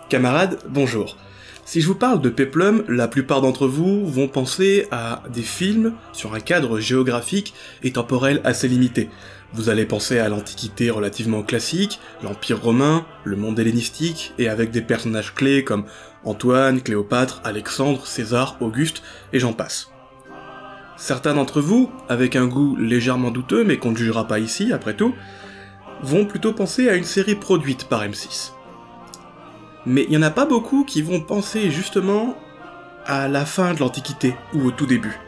Camarades, bonjour. Si je vous parle de Péplum, la plupart d'entre vous vont penser à des films sur un cadre géographique et temporel assez limité. Vous allez penser à l'Antiquité relativement classique, l'Empire romain, le monde hellénistique, et avec des personnages clés comme Antoine, Cléopâtre, Alexandre, César, Auguste, et j'en passe. Certains d'entre vous, avec un goût légèrement douteux, mais qu'on ne jugera pas ici, après tout, vont plutôt penser à une série produite par M6. Mais il n'y en a pas beaucoup qui vont penser justement à la fin de l'Antiquité, ou au tout début.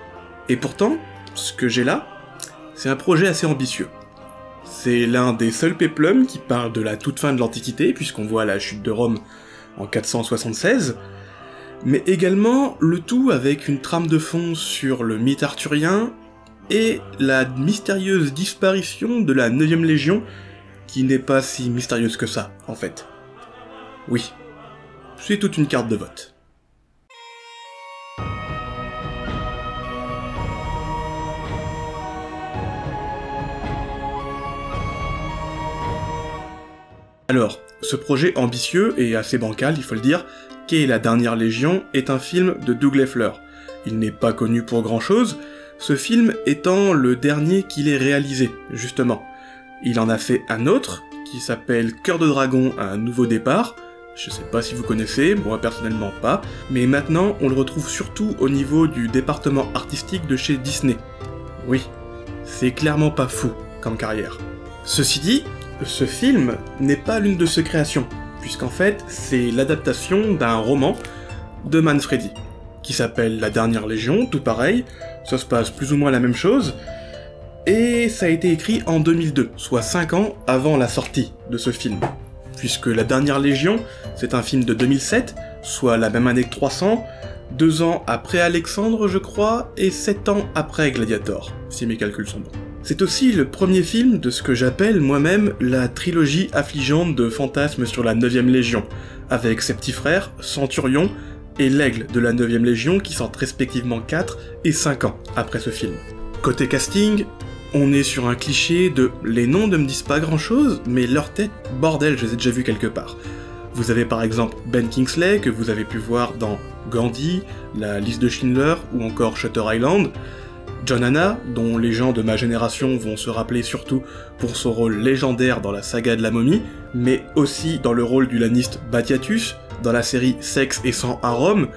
Et pourtant, ce que j'ai là, c'est un projet assez ambitieux. C'est l'un des seuls péplums qui parle de la toute fin de l'Antiquité, puisqu'on voit la chute de Rome en 476, mais également le tout avec une trame de fond sur le mythe arthurien et la mystérieuse disparition de la 9ème Légion, qui n'est pas si mystérieuse que ça, en fait. Oui, c'est toute une carte de vote. Alors, ce projet ambitieux et assez bancal, il faut le dire, qu'est La Dernière Légion, est un film de Doug Lefler. Il n'est pas connu pour grand chose, ce film étant le dernier qu'il ait réalisé, justement. Il en a fait un autre, qui s'appelle Cœur de Dragon, un nouveau départ. Je sais pas si vous connaissez, moi personnellement pas, mais maintenant on le retrouve surtout au niveau du département artistique de chez Disney. Oui, c'est clairement pas fou comme carrière. Ceci dit, ce film n'est pas l'une de ses créations, puisqu'en fait c'est l'adaptation d'un roman de Manfredi, qui s'appelle La Dernière Légion, tout pareil, ça se passe plus ou moins la même chose, et ça a été écrit en 2002, soit 5 ans avant la sortie de ce film. Puisque La Dernière Légion, c'est un film de 2007, soit la même année que 300, 2 ans après Alexandre, je crois, et 7 ans après Gladiator, si mes calculs sont bons. C'est aussi le premier film de ce que j'appelle moi-même la trilogie affligeante de fantasmes sur la 9ème Légion, avec ses petits frères, Centurion, et l'Aigle de la 9ème Légion qui sortent respectivement 4 et 5 ans après ce film. Côté casting, on est sur un cliché de « les noms ne me disent pas grand-chose, mais leurs têtes, bordel, je les ai déjà vus quelque part ». Vous avez par exemple Ben Kingsley, que vous avez pu voir dans Gandhi, La Liste de Schindler, ou encore Shutter Island, John Hannah, dont les gens de ma génération vont se rappeler surtout pour son rôle légendaire dans la saga de la momie, mais aussi dans le rôle du laniste Batiatus, dans la série Sexe et sang à Rome,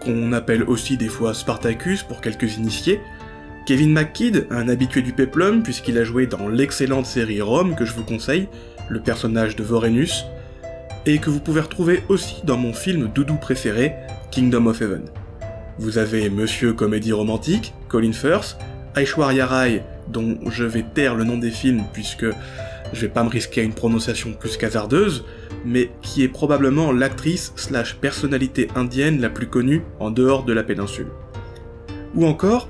qu'on appelle aussi des fois Spartacus pour quelques initiés, Kevin McKidd, un habitué du péplum puisqu'il a joué dans l'excellente série Rome que je vous conseille, le personnage de Vorenus, et que vous pouvez retrouver aussi dans mon film doudou préféré, Kingdom of Heaven. Vous avez Monsieur Comédie Romantique, Colin Firth, Aishwarya Rai, dont je vais taire le nom des films puisque je vais pas me risquer à une prononciation plus qu'hasardeuse, mais qui est probablement l'actrice / personnalité indienne la plus connue en dehors de la péninsule. Ou encore,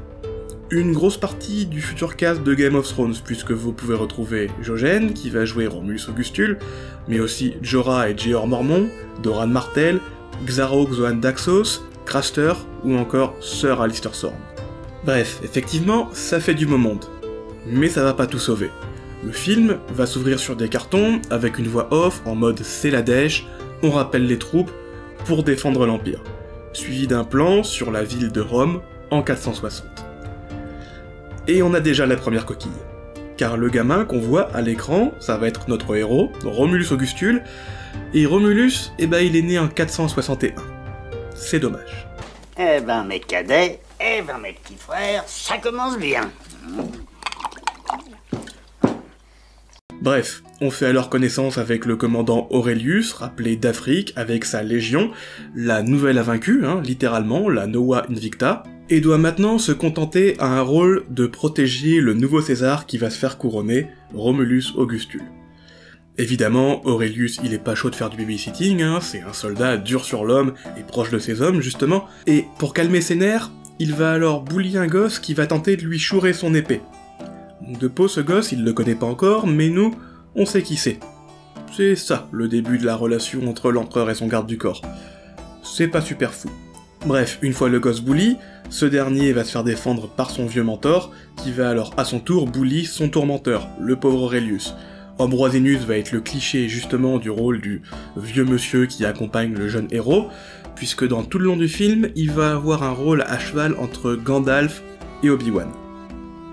une grosse partie du futur cast de Game of Thrones, puisque vous pouvez retrouver Jojen, qui va jouer Romulus Augustule, mais aussi Jorah et Jeor Mormont, Doran Martell, Xaro Xoan Daxos, Craster, ou encore Sir Alistair Thorne. Bref, effectivement, ça fait du beau monde. Mais ça va pas tout sauver. Le film va s'ouvrir sur des cartons, avec une voix off, en mode c'est la dèche, on rappelle les troupes, pour défendre l'Empire. Suivi d'un plan sur la ville de Rome, en 460. Et on a déjà la première coquille. Car le gamin qu'on voit à l'écran, ça va être notre héros, Romulus Augustule, et Romulus, il est né en 461. C'est dommage. Eh ben mes cadets, eh ben mes petits frères, ça commence bien. Bref, on fait alors connaissance avec le commandant Aurelius, rappelé d'Afrique, avec sa légion, la nouvelle invaincue, littéralement, la Nova Invicta, et doit maintenant se contenter à un rôle de protéger le nouveau César qui va se faire couronner, Romulus Augustule. Évidemment, Aurelius il est pas chaud de faire du babysitting, c'est un soldat dur sur l'homme et proche de ses hommes justement, et pour calmer ses nerfs, il va alors bully un gosse qui va tenter de lui chourer son épée. De peau ce gosse, il le connaît pas encore, mais nous, on sait qui c'est. C'est ça, le début de la relation entre l'empereur et son garde du corps. C'est pas super fou. Bref, une fois le gosse bully, ce dernier va se faire défendre par son vieux mentor, qui va alors à son tour bully son tourmenteur, le pauvre Aurelius. Ambrosenus va être le cliché justement du rôle du vieux monsieur qui accompagne le jeune héros, puisque dans tout le long du film, il va avoir un rôle à cheval entre Gandalf et Obi-Wan.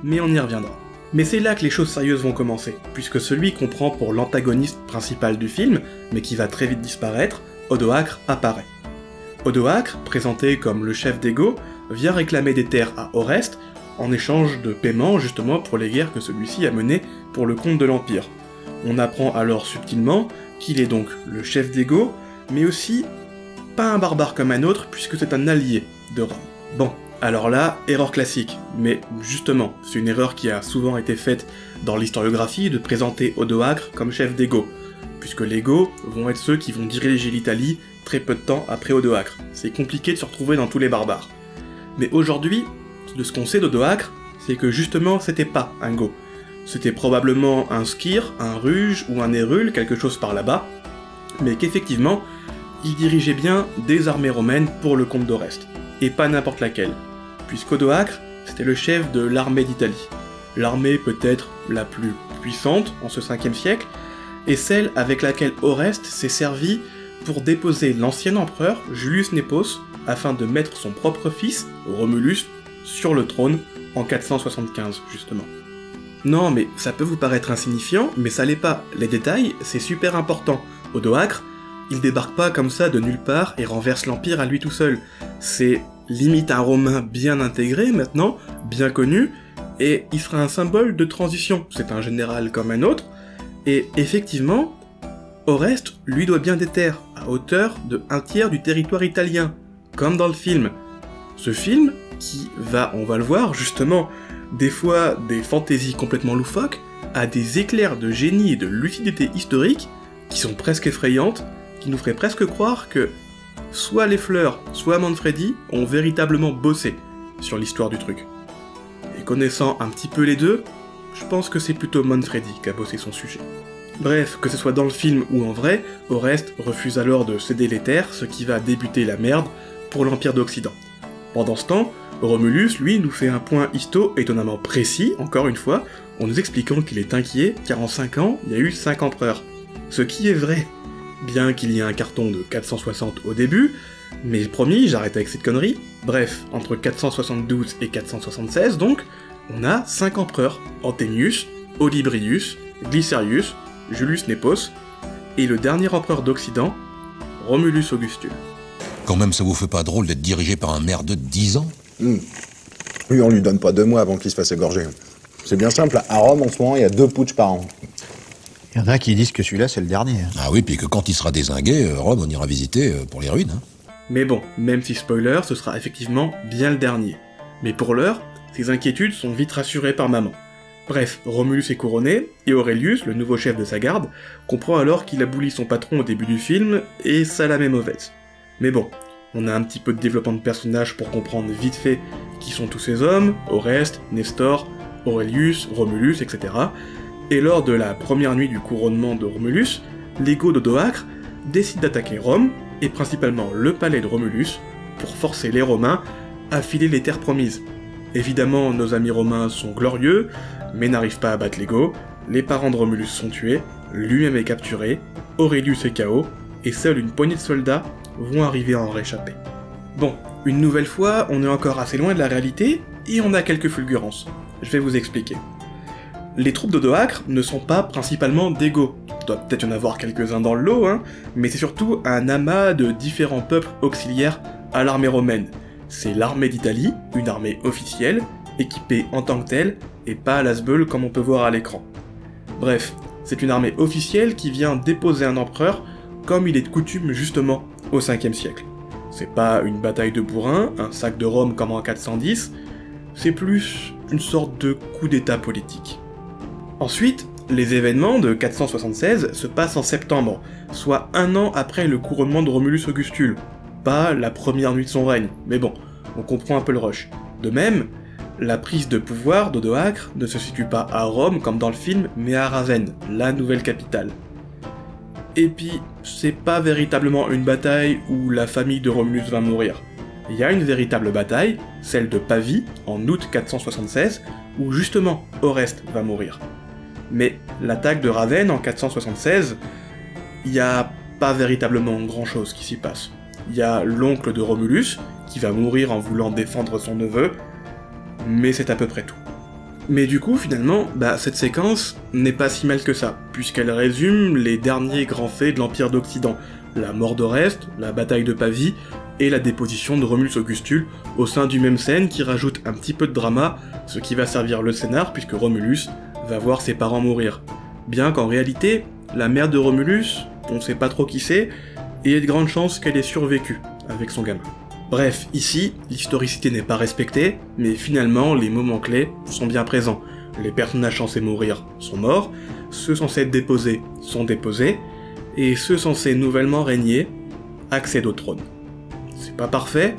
Mais on y reviendra. Mais c'est là que les choses sérieuses vont commencer, puisque celui qu'on prend pour l'antagoniste principal du film, mais qui va très vite disparaître, Odoacre apparaît. Odoacre, présenté comme le chef d'Ego, vient réclamer des terres à Orest, en échange de paiement justement pour les guerres que celui-ci a menées pour le compte de l'Empire. On apprend alors subtilement qu'il est donc le chef d'Ego, mais aussi pas un barbare comme un autre, puisque c'est un allié de Rome. Bon, alors là, erreur classique, mais justement, c'est une erreur qui a souvent été faite dans l'historiographie de présenter Odoacre comme chef d'Ego, puisque les Go vont être ceux qui vont diriger l'Italie très peu de temps après Odoacre. C'est compliqué de se retrouver dans tous les barbares. Mais aujourd'hui, de ce qu'on sait d'Odoacre, c'est que justement c'était pas un Go. C'était probablement un Skir, un Ruge ou un Érule, quelque chose par là-bas, mais qu'effectivement, il dirigeait bien des armées romaines pour le compte d'Orest, et pas n'importe laquelle, puisqu'Odoacre, c'était le chef de l'armée d'Italie. L'armée peut-être la plus puissante en ce 5e siècle, et celle avec laquelle Orest s'est servi pour déposer l'ancien empereur, Julius Nepos, afin de mettre son propre fils, Romulus, sur le trône en 475, justement. Non, mais ça peut vous paraître insignifiant, mais ça l'est pas. Les détails, c'est super important. Odoacre, il débarque pas comme ça de nulle part et renverse l'Empire à lui tout seul. C'est limite un Romain bien intégré maintenant, bien connu, et il sera un symbole de transition. C'est un général comme un autre, et effectivement, Orest lui doit bien des terres, à hauteur de 1/3 du territoire italien, comme dans le film. Ce film, qui va, on va le voir, justement, des fois des fantaisies complètement loufoques, a des éclairs de génie et de lucidité historique qui sont presque effrayantes, qui nous feraient presque croire que soit les Fleurs, soit Manfredi ont véritablement bossé sur l'histoire du truc. Et connaissant un petit peu les deux, je pense que c'est plutôt Manfredi qui a bossé son sujet. Bref, que ce soit dans le film ou en vrai, Orest refuse alors de céder les terres, ce qui va débuter la merde pour l'Empire d'Occident. Pendant ce temps, Romulus, lui, nous fait un point histo étonnamment précis, encore une fois, en nous expliquant qu'il est inquiet car en 5 ans, il y a eu 5 empereurs. Ce qui est vrai, bien qu'il y ait un carton de 460 au début, mais promis, j'arrête avec cette connerie. Bref, entre 472 et 476 donc, on a 5 empereurs, Anthemius, Olybrius, Glycerius, Julius Nepos, et le dernier empereur d'Occident, Romulus Augustule. Quand même, ça vous fait pas drôle d'être dirigé par un maire de 10 ans ? Lui, on lui donne pas 2 mois avant qu'il se fasse égorger. C'est bien simple, à Rome, en ce moment, il y a 2 putschs par an. Il y en a qui disent que celui-là, c'est le dernier. Ah oui, puis que quand il sera dézingué, Rome, on ira visiter pour les ruines. Hein. Mais bon, même si spoiler, ce sera effectivement bien le dernier. Mais pour l'heure, ses inquiétudes sont vite rassurées par maman. Bref, Romulus est couronné, et Aurelius, le nouveau chef de sa garde, comprend alors qu'il a bouli son patron au début du film, et ça la met mauvaise. Mais bon, on a un petit peu de développement de personnages pour comprendre vite fait qui sont tous ces hommes, Orest, Nestor, Aurelius, Romulus, etc. Et lors de la première nuit du couronnement de Romulus, l'Ego d'Odoacre décide d'attaquer Rome, et principalement le palais de Romulus, pour forcer les Romains à filer les terres promises. Évidemment, nos amis romains sont glorieux, mais n'arrivent pas à battre l'Ego, les parents de Romulus sont tués, lui-même est capturé, Aurelius est KO, et seule une poignée de soldats vont arriver à en réchapper. Bon, une nouvelle fois, on est encore assez loin de la réalité, et on a quelques fulgurances. Je vais vous expliquer. Les troupes d'Odoacre ne sont pas principalement d'Ego. Il doit peut-être y en avoir quelques-uns dans le lot, hein, mais c'est surtout un amas de différents peuples auxiliaires à l'armée romaine. C'est l'armée d'Italie, une armée officielle, équipée en tant que telle, et pas à l'as-beul comme on peut voir à l'écran. Bref, c'est une armée officielle qui vient déposer un empereur, comme il est de coutume justement au 5e siècle. C'est pas une bataille de bourrin, un sac de Rome comme en 410, c'est plus une sorte de coup d'état politique. Ensuite, les événements de 476 se passent en septembre, soit 1 an après le couronnement de Romulus Augustule, pas la première nuit de son règne, mais bon, on comprend un peu le rush. De même, la prise de pouvoir d'Odoacre ne se situe pas à Rome comme dans le film, mais à Ravenne, la nouvelle capitale. Et puis, c'est pas véritablement une bataille où la famille de Romulus va mourir. Il y a une véritable bataille, celle de Pavie, en août 476, où justement Orest va mourir. Mais l'attaque de Ravenne en 476, il n'y a pas véritablement grand-chose qui s'y passe. Il y a l'oncle de Romulus, qui va mourir en voulant défendre son neveu, mais c'est à peu près tout. Mais du coup, finalement, cette séquence n'est pas si mal que ça, puisqu'elle résume les derniers grands faits de l'Empire d'Occident, la mort d'Oreste, la bataille de Pavie, et la déposition de Romulus Augustule au sein du même scène qui rajoute un petit peu de drama, ce qui va servir le scénar puisque Romulus va voir ses parents mourir. Bien qu'en réalité, la mère de Romulus, on sait pas trop qui c'est, et il y a de grandes chances qu'elle ait survécu avec son gamin. Bref, ici, l'historicité n'est pas respectée, mais finalement, les moments clés sont bien présents. Les personnages censés mourir sont morts, ceux censés être déposés sont déposés, et ceux censés nouvellement régner accèdent au trône. C'est pas parfait,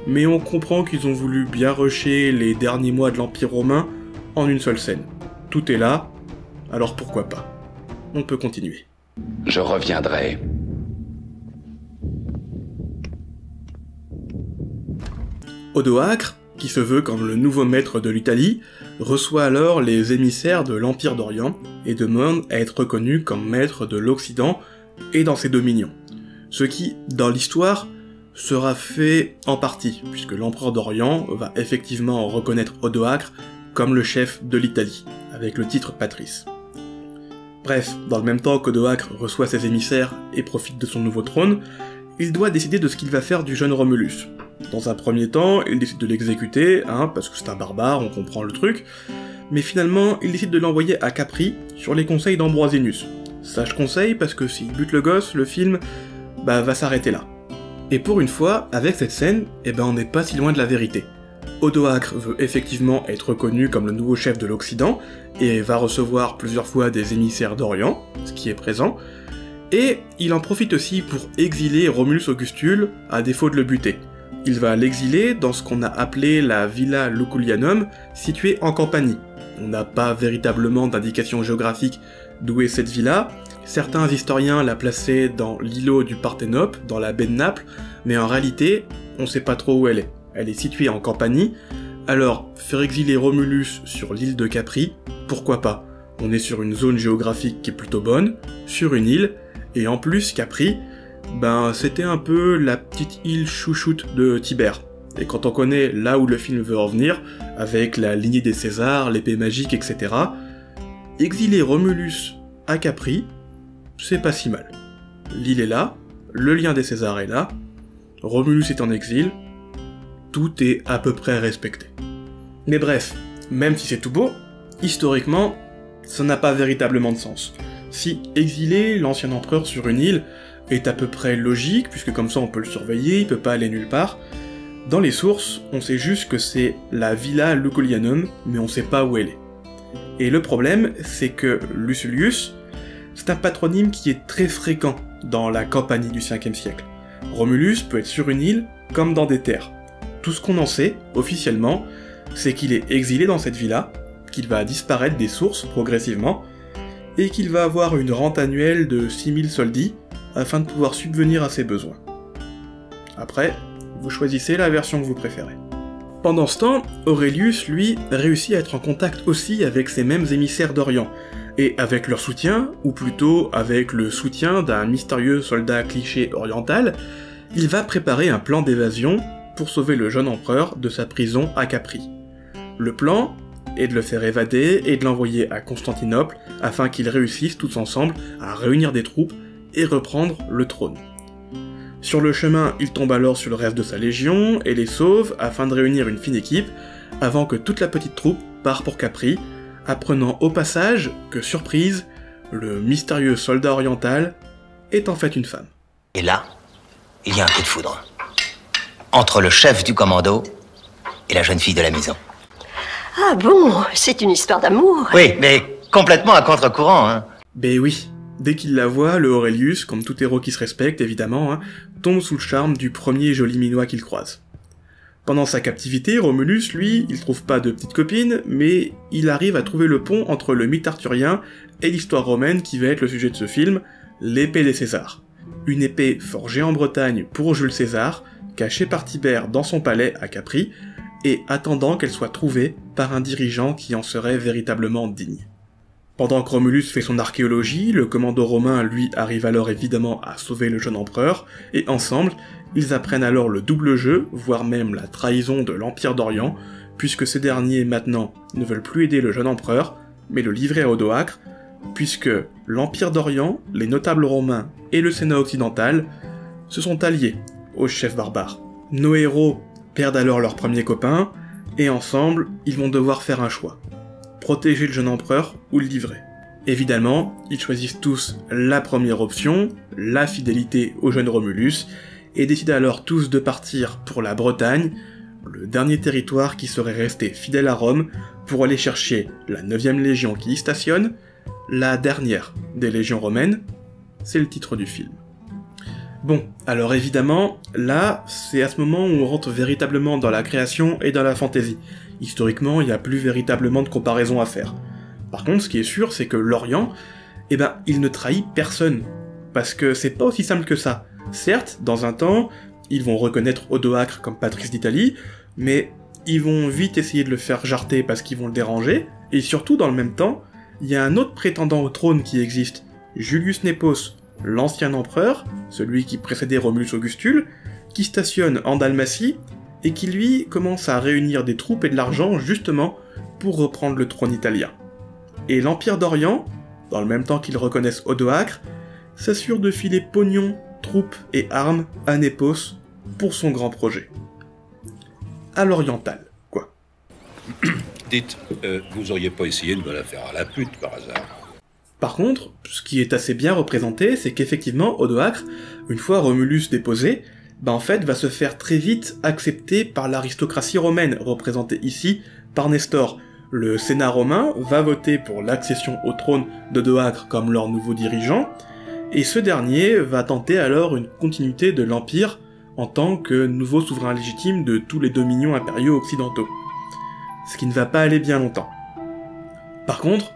mais on comprend qu'ils ont voulu bien rusher les derniers mois de l'Empire romain en une seule scène. Tout est là, alors pourquoi pas. On peut continuer. Je reviendrai. Odoacre, qui se veut comme le nouveau maître de l'Italie, reçoit alors les émissaires de l'Empire d'Orient et demande à être reconnu comme maître de l'Occident et dans ses dominions. Ce qui, dans l'histoire, sera fait en partie, puisque l'empereur d'Orient va effectivement reconnaître Odoacre comme le chef de l'Italie, avec le titre Patrice. Bref, dans le même temps qu'Odoacre reçoit ses émissaires et profite de son nouveau trône, il doit décider de ce qu'il va faire du jeune Romulus. Dans un premier temps, il décide de l'exécuter, parce que c'est un barbare, on comprend le truc, mais finalement, il décide de l'envoyer à Capri, sur les conseils d'Ambrosinus. Sage conseil, parce que s'il bute le gosse, le film, va s'arrêter là. Et pour une fois, avec cette scène, on n'est pas si loin de la vérité. Odoacre veut effectivement être reconnu comme le nouveau chef de l'Occident, et va recevoir plusieurs fois des émissaires d'Orient, ce qui est présent, et il en profite aussi pour exiler Romulus Augustule, à défaut de le buter. Il va l'exiler dans ce qu'on a appelé la Villa Lucullianum, située en Campanie. On n'a pas véritablement d'indication géographique d'où est cette villa. Certains historiens la plaçaient dans l'îlot du Parthénope, dans la baie de Naples, mais en réalité, on sait pas trop où elle est. Elle est située en Campanie, alors faire exiler Romulus sur l'île de Capri, pourquoi pas? On est sur une zone géographique qui est plutôt bonne, sur une île, et en plus Capri, c'était un peu la petite île chouchoute de Tibère. Et quand on connaît là où le film veut en venir, avec la lignée des Césars, l'épée magique, etc., exiler Romulus à Capri, c'est pas si mal. L'île est là, le lien des Césars est là, Romulus est en exil, tout est à peu près respecté. Mais bref, même si c'est tout beau, historiquement, ça n'a pas véritablement de sens. Si exiler l'ancien empereur sur une île est à peu près logique, puisque comme ça on peut le surveiller, il peut pas aller nulle part, dans les sources, on sait juste que c'est la Villa Lucullianum, mais on sait pas où elle est. Et le problème, c'est que Lucilius, c'est un patronyme qui est très fréquent dans la Campanie du 5e siècle. Romulus peut être sur une île, comme dans des terres. Tout ce qu'on en sait, officiellement, c'est qu'il est exilé dans cette villa, qu'il va disparaître des sources progressivement, et qu'il va avoir une rente annuelle de 6000 soldi, afin de pouvoir subvenir à ses besoins. Après, vous choisissez la version que vous préférez. Pendant ce temps, Aurelius, lui, réussit à être en contact aussi avec ces mêmes émissaires d'Orient, et avec leur soutien, ou plutôt avec le soutien d'un mystérieux soldat cliché oriental, il va préparer un plan d'évasion pour sauver le jeune empereur de sa prison à Capri. Le plan est de le faire évader et de l'envoyer à Constantinople afin qu'ils réussissent tous ensemble à réunir des troupes et reprendre le trône. Sur le chemin, il tombe alors sur le reste de sa légion et les sauve afin de réunir une fine équipe avant que toute la petite troupe parte pour Capri, apprenant au passage que, surprise, le mystérieux soldat oriental est en fait une femme. Et là, il y a un coup de foudre. Entre le chef du commando et la jeune fille de la maison. Ah bon, c'est une histoire d'amour. Oui, mais complètement à contre-courant, hein. Ben oui, dès qu'il la voit, le Aurelius, comme tout héros qui se respecte évidemment, tombe sous le charme du premier joli minois qu'il croise. Pendant sa captivité, Romulus, lui, il trouve pas de petite copine, mais il arrive à trouver le pont entre le mythe arthurien et l'histoire romaine qui va être le sujet de ce film, l'épée des Césars. Une épée forgée en Bretagne pour Jules César, cachée par Tibère dans son palais à Capri, et attendant qu'elle soit trouvée par un dirigeant qui en serait véritablement digne. Pendant que Romulus fait son archéologie, le commando romain, lui, arrive alors évidemment à sauver le jeune empereur, et ensemble, ils apprennent alors le double jeu, voire même la trahison de l'Empire d'Orient, puisque ces derniers, maintenant, ne veulent plus aider le jeune empereur, mais le livrer à Odoacre, puisque l'Empire d'Orient, les notables romains et le Sénat occidental se sont alliés aux chefs barbares. Nos héros perdent alors leur premier copain, et ensemble, ils vont devoir faire un choix. Protéger le jeune empereur ou le livrer. Évidemment, ils choisissent tous la première option, la fidélité au jeune Romulus, et décident alors tous de partir pour la Bretagne, le dernier territoire qui serait resté fidèle à Rome, pour aller chercher la 9e légion qui y stationne, la dernière des légions romaines, c'est le titre du film. Bon, alors évidemment, là, c'est à ce moment où on rentre véritablement dans la création et dans la fantaisie. Historiquement, il n'y a plus véritablement de comparaison à faire. Par contre, ce qui est sûr, c'est que l'Orient, il ne trahit personne. Parce que c'est pas aussi simple que ça. Certes, dans un temps, ils vont reconnaître Odoacre comme patrice d'Italie, mais ils vont vite essayer de le faire jarter parce qu'ils vont le déranger, et surtout, dans le même temps, il y a un autre prétendant au trône qui existe, Julius Nepos, l'ancien empereur, celui qui précédait Romulus Augustule, qui stationne en Dalmatie, et qui lui commence à réunir des troupes et de l'argent justement pour reprendre le trône italien. Et l'Empire d'Orient, dans le même temps qu'ils reconnaissent Odoacre, s'assure de filer pognon, troupes et armes à Nepos pour son grand projet. À l'oriental, quoi. Dites, vous auriez pas essayé de me la faire à la pute par hasard? Par contre, ce qui est assez bien représenté, c'est qu'effectivement, Odoacre, une fois Romulus déposé, en fait, va se faire très vite accepter par l'aristocratie romaine, représentée ici par Nestor. Le Sénat romain va voter pour l'accession au trône d'Odoacre comme leur nouveau dirigeant, et ce dernier va tenter alors une continuité de l'Empire en tant que nouveau souverain légitime de tous les dominions impériaux occidentaux. Ce qui ne va pas aller bien longtemps. Par contre,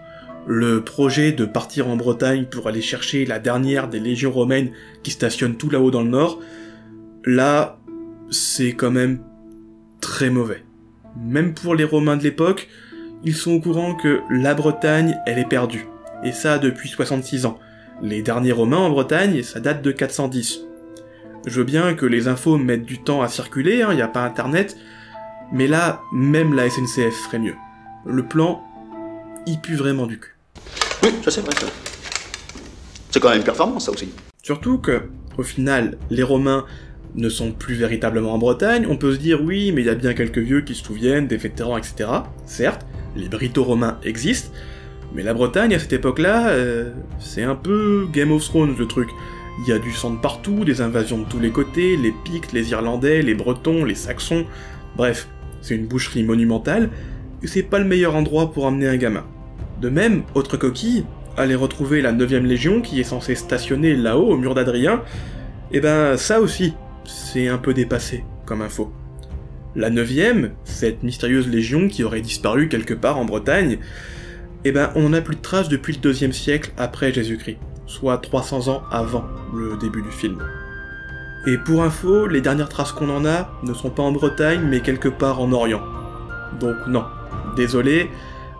le projet de partir en Bretagne pour aller chercher la dernière des légions romaines qui stationnent tout là-haut dans le nord, là, c'est quand même très mauvais. Même pour les Romains de l'époque, ils sont au courant que la Bretagne, elle est perdue. Et ça depuis 66 ans. Les derniers Romains en Bretagne, ça date de 410. Je veux bien que les infos mettent du temps à circuler, y a pas internet, mais là, même la SNCF ferait mieux. Le plan, il pue vraiment du cul. Oui, ça c'est vrai, ça. C'est quand même une performance, ça aussi. Surtout que, au final, les Romains ne sont plus véritablement en Bretagne, on peut se dire oui, mais il y a bien quelques vieux qui se souviennent, des vétérans, etc. Certes, les Brito-Romains existent, mais la Bretagne à cette époque-là, c'est un peu Game of Thrones le truc. Il y a du sang de partout, des invasions de tous les côtés, les Pictes, les Irlandais, les Bretons, les Saxons, bref, c'est une boucherie monumentale, et c'est pas le meilleur endroit pour emmener un gamin. De même, autre coquille, aller retrouver la 9e Légion qui est censée stationner là-haut au mur d'Adrien, ça aussi, c'est un peu dépassé comme info. La 9e, cette mystérieuse légion qui aurait disparu quelque part en Bretagne, on n'a plus de traces depuis le 2e siècle après Jésus-Christ, soit 300 ans avant le début du film. Et pour info, les dernières traces qu'on en a ne sont pas en Bretagne, mais quelque part en Orient. Donc non, désolé,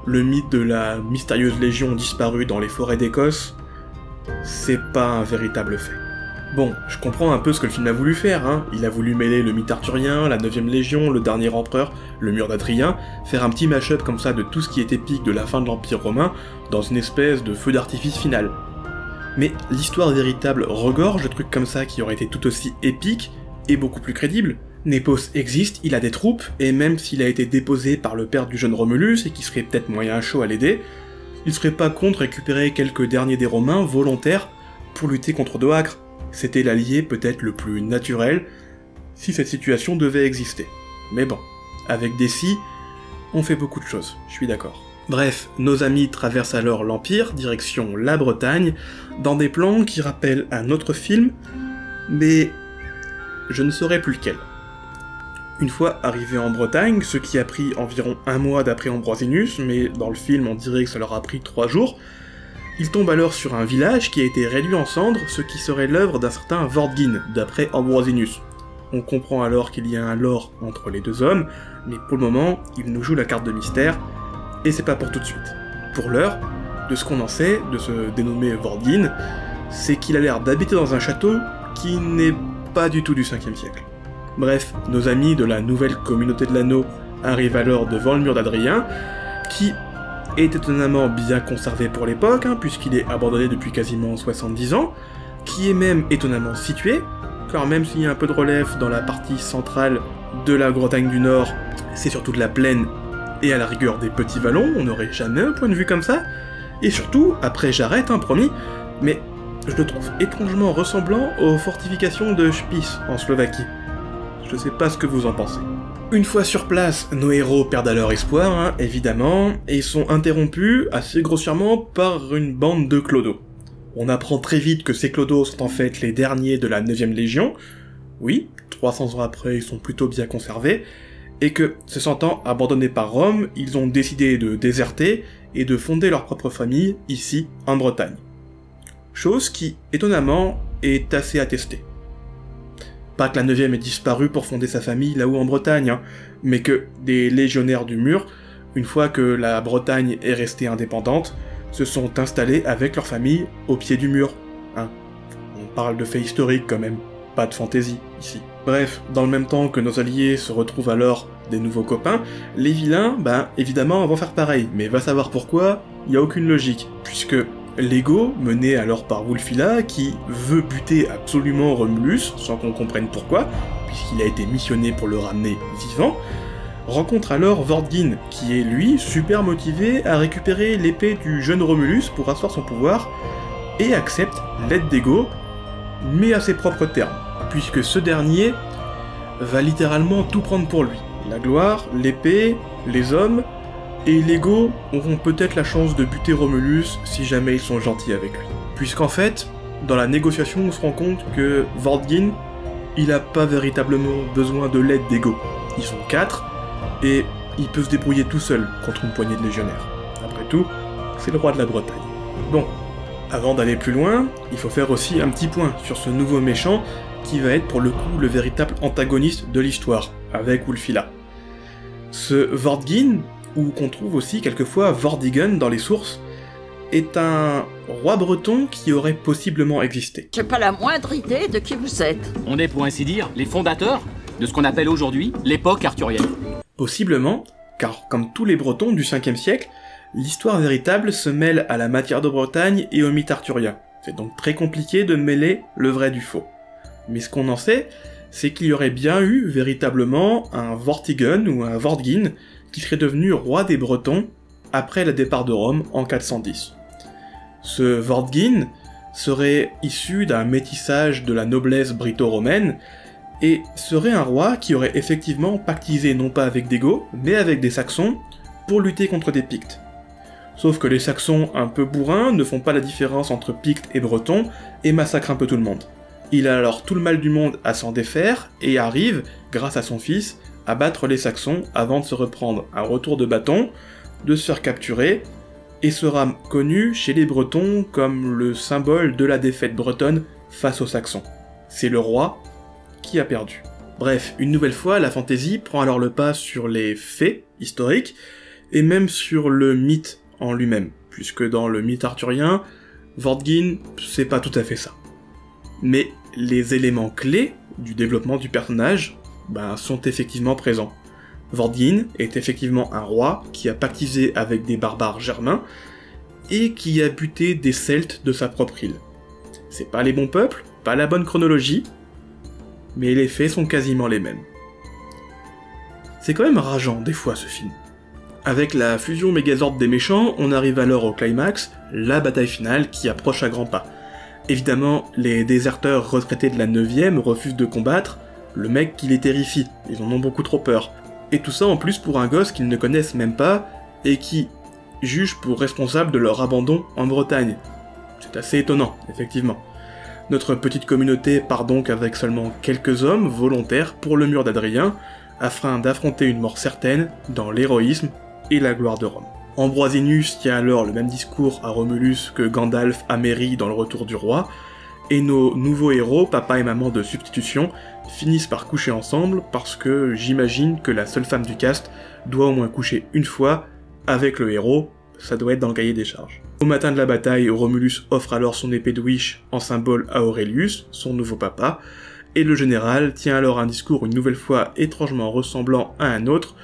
le mythe de la mystérieuse légion disparue dans les forêts d'Écosse, c'est pas un véritable fait. Bon, je comprends un peu ce que le film a voulu faire, il a voulu mêler le mythe arthurien, la 9e Légion, le dernier empereur, le mur d'Adrien, faire un petit mash-up comme ça de tout ce qui est épique de la fin de l'Empire romain, dans une espèce de feu d'artifice final. Mais l'histoire véritable regorge de trucs comme ça qui auraient été tout aussi épiques, et beaucoup plus crédibles. Nepos existe, il a des troupes, et même s'il a été déposé par le père du jeune Romulus, et qui serait peut-être moyen chaud à l'aider, il serait pas contre récupérer quelques derniers des Romains volontaires pour lutter contre Odoacre. C'était l'allié peut-être le plus naturel, si cette situation devait exister. Mais bon, avec des si, on fait beaucoup de choses, je suis d'accord. Bref, nos amis traversent alors l'Empire, direction la Bretagne, dans des plans qui rappellent un autre film, mais je ne saurais plus lequel. Une fois arrivés en Bretagne, ce qui a pris environ 1 mois d'après Ambrosinus, mais dans le film on dirait que ça leur a pris 3 jours, ils tombent alors sur un village qui a été réduit en cendres, ce qui serait l'œuvre d'un certain Vortigern, d'après Ambrosinus. On comprend alors qu'il y a un lore entre les deux hommes, mais pour le moment, ils nous jouent la carte de mystère, et c'est pas pour tout de suite. Pour l'heure, de ce qu'on en sait, de ce dénommé Vortigern, c'est qu'il a l'air d'habiter dans un château qui n'est pas du tout du 5e siècle. Bref, nos amis de la nouvelle communauté de l'anneau arrivent alors devant le mur d'Adrien, qui est étonnamment bien conservé pour l'époque, puisqu'il est abandonné depuis quasiment 70 ans, qui est même étonnamment situé, car même s'il y a un peu de relief dans la partie centrale de la Bretagne du Nord, c'est surtout de la plaine et à la rigueur des petits vallons, on n'aurait jamais un point de vue comme ça, et surtout, après j'arrête, promis, mais je le trouve étrangement ressemblant aux fortifications de Spiš en Slovaquie. Je sais pas ce que vous en pensez. Une fois sur place, nos héros perdent alors espoir, évidemment, et sont interrompus assez grossièrement par une bande de clodos. On apprend très vite que ces clodos sont en fait les derniers de la 9e Légion, oui, 300 ans après ils sont plutôt bien conservés, et que, se sentant abandonnés par Rome, ils ont décidé de déserter et de fonder leur propre famille ici, en Bretagne. Chose qui, étonnamment, est assez attestée. Pas que la 9e ait disparu pour fonder sa famille là-haut en Bretagne, mais que des légionnaires du mur, une fois que la Bretagne est restée indépendante, se sont installés avec leur famille au pied du mur. On parle de faits historiques quand même, pas de fantaisie ici. Bref, dans le même temps que nos alliés se retrouvent alors des nouveaux copains, les vilains, évidemment, vont faire pareil, mais va savoir pourquoi, y a aucune logique, puisque Légo, mené alors par Wulfila, qui veut buter absolument Romulus, sans qu'on comprenne pourquoi, puisqu'il a été missionné pour le ramener vivant, rencontre alors Vortigern, qui est lui super motivé à récupérer l'épée du jeune Romulus pour asseoir son pouvoir, et accepte l'aide d'Ego, mais à ses propres termes, puisque ce dernier va littéralement tout prendre pour lui. La gloire, l'épée, les hommes, et Légo auront peut-être la chance de buter Romulus si jamais ils sont gentils avec lui. Puisqu'en fait, dans la négociation, on se rend compte que Vortigern, il a pas véritablement besoin de l'aide d'Ego. Ils sont 4, et il peut se débrouiller tout seul contre une poignée de légionnaires. Après tout, c'est le roi de la Bretagne. Bon, avant d'aller plus loin, il faut faire aussi un petit point sur ce nouveau méchant qui va être pour le coup le véritable antagoniste de l'histoire, avec Wulfila. Ce Vortigern, ou qu'on trouve aussi quelquefois Vortigern dans les sources, est un roi breton qui aurait possiblement existé. J'ai pas la moindre idée de qui vous êtes. On est pour ainsi dire les fondateurs de ce qu'on appelle aujourd'hui l'époque arthurienne. Possiblement, car comme tous les Bretons du 5e siècle, l'histoire véritable se mêle à la matière de Bretagne et au mythe arthurien. C'est donc très compliqué de mêler le vrai du faux. Mais ce qu'on en sait, c'est qu'il y aurait bien eu véritablement un Vortigern ou un Vortigern qui serait devenu roi des Bretons après le départ de Rome en 410. Ce Vortigern serait issu d'un métissage de la noblesse brito-romaine et serait un roi qui aurait effectivement pactisé non pas avec des Goths, mais avec des Saxons pour lutter contre des Pictes. Sauf que les Saxons un peu bourrins ne font pas la différence entre Pictes et Bretons et massacrent un peu tout le monde. Il a alors tout le mal du monde à s'en défaire et arrive, grâce à son fils, à battre les Saxons avant de se reprendre un retour de bâton, de se faire capturer, et sera connu chez les Bretons comme le symbole de la défaite bretonne face aux Saxons. C'est le roi qui a perdu. Bref, une nouvelle fois, la fantaisie prend alors le pas sur les faits historiques, et même sur le mythe en lui-même, puisque dans le mythe arthurien, Vortigern, c'est pas tout à fait ça. Mais les éléments clés du développement du personnage sont effectivement présents. Vortigern est effectivement un roi qui a pactisé avec des barbares germains et qui a buté des Celtes de sa propre île. C'est pas les bons peuples, pas la bonne chronologie, mais les faits sont quasiment les mêmes. C'est quand même rageant des fois ce film. Avec la fusion Mégazord des méchants, on arrive alors au climax, la bataille finale qui approche à grands pas. Évidemment, les déserteurs retraités de la 9e refusent de combattre, le mec qui les terrifie, ils en ont beaucoup trop peur. Et tout ça en plus pour un gosse qu'ils ne connaissent même pas, et qui jugent pour responsable de leur abandon en Bretagne. C'est assez étonnant, effectivement. Notre petite communauté part donc avec seulement quelques hommes volontaires pour le mur d'Adrien, afin d'affronter une mort certaine dans l'héroïsme et la gloire de Rome. Ambroisinus tient alors le même discours à Romulus que Gandalf à Merry dans Le Retour du Roi, et nos nouveaux héros, papa et maman de substitution, finissent par coucher ensemble parce que j'imagine que la seule femme du cast doit au moins coucher une fois avec le héros, ça doit être dans le cahier des charges. Au matin de la bataille, Romulus offre alors son épée de Wish en symbole à Aurelius, son nouveau papa, et le général tient alors un discours une nouvelle fois étrangement ressemblant à un autre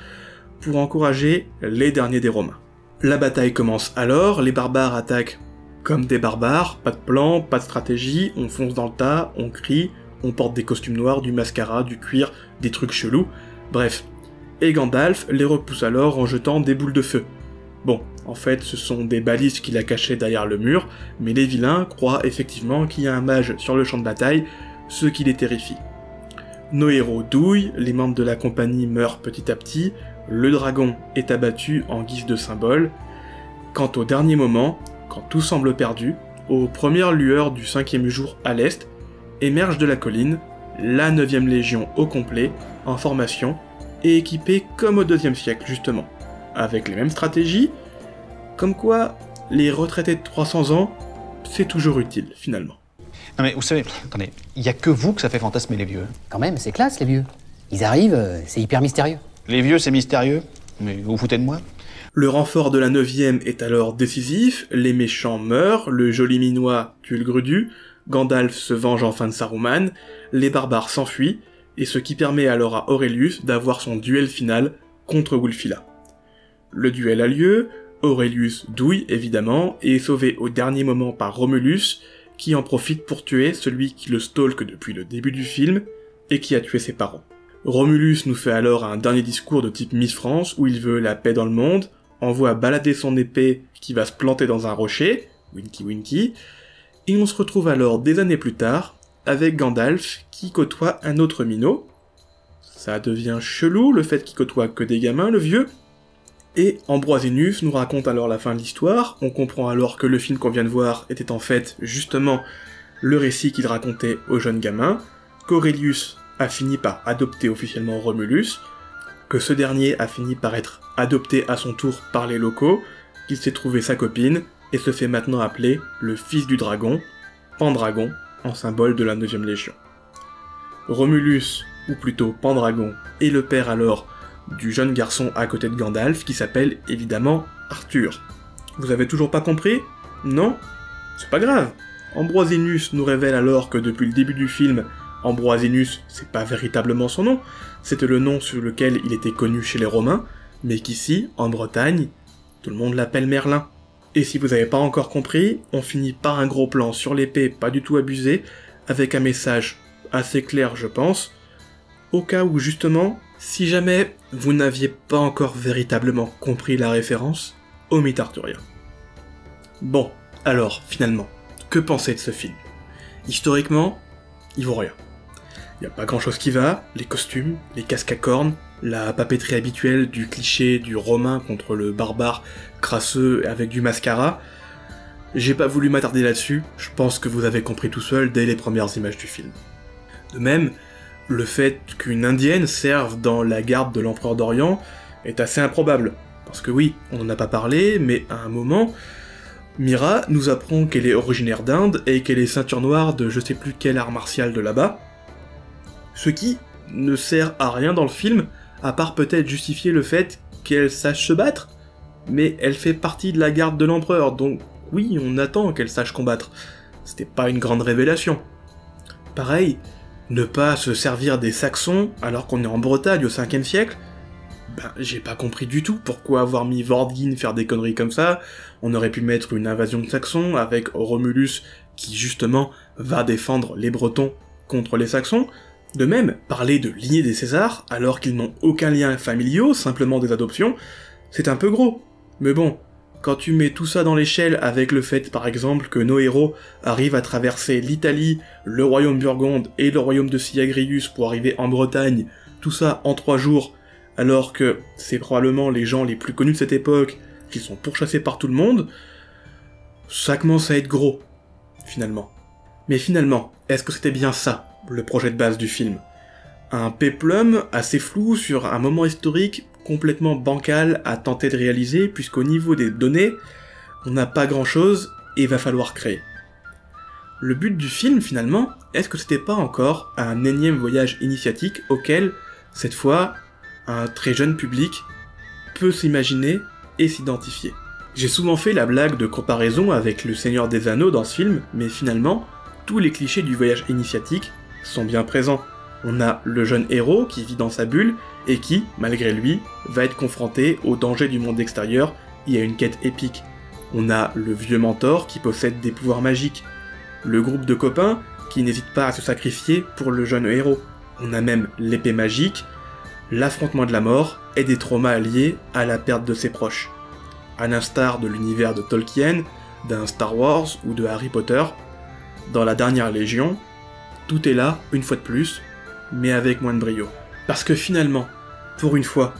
pour encourager les derniers des Romains. La bataille commence alors, les barbares attaquent comme des barbares, pas de plan, pas de stratégie, on fonce dans le tas, on crie, on porte des costumes noirs, du mascara, du cuir, des trucs chelous, bref. Et Gandalf les repousse alors en jetant des boules de feu. Bon, en fait ce sont des balises qu'il a cachées derrière le mur, mais les vilains croient effectivement qu'il y a un mage sur le champ de bataille, ce qui les terrifie. Nos héros douillent, les membres de la compagnie meurent petit à petit, le dragon est abattu en guise de symbole. Quant au dernier moment, quand tout semble perdu, aux premières lueurs du 5e jour à l'est, émerge de la colline la 9e Légion au complet, en formation, et équipée comme au 2e siècle justement, avec les mêmes stratégies, comme quoi les retraités de 300 ans, c'est toujours utile finalement. Non mais vous savez, attendez, il y a que vous que ça fait fantasmer les vieux. Quand même, c'est classe les vieux. Ils arrivent, c'est hyper mystérieux. Les vieux c'est mystérieux, mais vous vous foutez de moi? Le renfort de la 9e est alors décisif, les méchants meurent, le joli minois tue le grudu, Gandalf se venge enfin de Saruman, les barbares s'enfuient, et ce qui permet alors à Aurelius d'avoir son duel final contre Wulfila. Le duel a lieu, Aurelius douille évidemment, et est sauvé au dernier moment par Romulus, qui en profite pour tuer celui qui le stalke depuis le début du film, et qui a tué ses parents. Romulus nous fait alors un dernier discours de type Miss France, où il veut la paix dans le monde, envoie balader son épée qui va se planter dans un rocher, Winky Winky, et on se retrouve alors des années plus tard, avec Gandalf qui côtoie un autre minot. Ça devient chelou le fait qu'il côtoie que des gamins, le vieux. Et Ambroisinus nous raconte alors la fin de l'histoire, on comprend alors que le film qu'on vient de voir était en fait justement le récit qu'il racontait aux jeunes gamins, qu'Aurelius a fini par adopter officiellement Romulus, que ce dernier a fini par être adopté à son tour par les locaux, qu'il s'est trouvé sa copine, et se fait maintenant appeler le fils du dragon, Pendragon, en symbole de la 9e Légion. Romulus, ou plutôt Pendragon, est le père alors du jeune garçon à côté de Gandalf, qui s'appelle évidemment Arthur. Vous avez toujours pas compris? Non? C'est pas grave. Ambroisinus nous révèle alors que depuis le début du film, Ambroisinus, c'est pas véritablement son nom, c'était le nom sur lequel il était connu chez les Romains, mais qu'ici, en Bretagne, tout le monde l'appelle Merlin. Et si vous avez pas encore compris, on finit par un gros plan sur l'épée pas du tout abusé, avec un message assez clair je pense, au cas où justement, si jamais vous n'aviez pas encore véritablement compris la référence au mythe arthurien. Bon, alors, finalement, que penser de ce film? Historiquement, il vaut rien. Y a pas grand chose qui va, les costumes, les casques à cornes, la papeterie habituelle du cliché du romain contre le barbare crasseux avec du mascara. J'ai pas voulu m'attarder là-dessus, je pense que vous avez compris tout seul dès les premières images du film. De même, le fait qu'une indienne serve dans la garde de l'empereur d'Orient est assez improbable, parce que oui, on en a pas parlé, mais à un moment, Mira nous apprend qu'elle est originaire d'Inde et qu'elle est ceinture noire de je sais plus quel art martial de là-bas, ce qui ne sert à rien dans le film, à part peut-être justifier le fait qu'elle sache se battre, mais elle fait partie de la garde de l'empereur, donc oui, on attend qu'elle sache combattre. C'était pas une grande révélation. Pareil, ne pas se servir des Saxons alors qu'on est en Bretagne au 5e siècle, ben j'ai pas compris du tout pourquoi avoir mis Vortigern faire des conneries comme ça. On aurait pu mettre une invasion de Saxons avec Romulus qui justement va défendre les Bretons contre les Saxons. De même, parler de lignée des Césars alors qu'ils n'ont aucun lien familiaux, simplement des adoptions, c'est un peu gros. Mais bon, quand tu mets tout ça dans l'échelle avec le fait par exemple que nos héros arrivent à traverser l'Italie, le royaume burgonde et le royaume de Syagrius pour arriver en Bretagne, tout ça en 3 jours, alors que c'est probablement les gens les plus connus de cette époque qui sont pourchassés par tout le monde, ça commence à être gros, finalement. Mais finalement, est-ce que c'était bien ça, le projet de base du film? Un péplum assez flou sur un moment historique complètement bancal à tenter de réaliser, puisqu'au niveau des données, on n'a pas grand-chose et il va falloir créer. Le but du film, finalement, est-ce que c'était pas encore un énième voyage initiatique auquel, cette fois, un très jeune public peut s'imaginer et s'identifier? J'ai souvent fait la blague de comparaison avec le Seigneur des Anneaux dans ce film, mais finalement, tous les clichés du voyage initiatique sont bien présents. On a le jeune héros qui vit dans sa bulle, et qui, malgré lui, va être confronté aux dangers du monde extérieur et à une quête épique. On a le vieux mentor qui possède des pouvoirs magiques, le groupe de copains qui n'hésite pas à se sacrifier pour le jeune héros. On a même l'épée magique, l'affrontement de la mort et des traumas liés à la perte de ses proches. À l'instar de l'univers de Tolkien, d'un Star Wars ou de Harry Potter, dans la dernière Légion, tout est là, une fois de plus, mais avec moins de brio. Parce que finalement, pour une fois,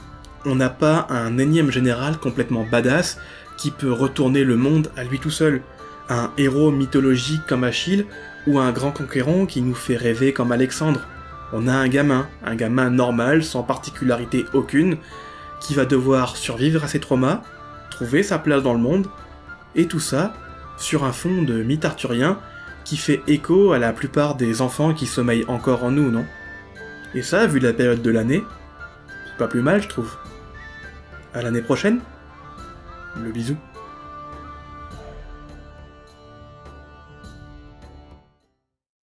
on n'a pas un énième général complètement badass qui peut retourner le monde à lui tout seul, un héros mythologique comme Achille, ou un grand conquérant qui nous fait rêver comme Alexandre. On a un gamin normal, sans particularité aucune, qui va devoir survivre à ses traumas, trouver sa place dans le monde, et tout ça sur un fond de mythe arthurien qui fait écho à la plupart des enfants qui sommeillent encore en nous, non? Et ça, vu la période de l'année, c'est pas plus mal, je trouve. À l'année prochaine. Le bisou.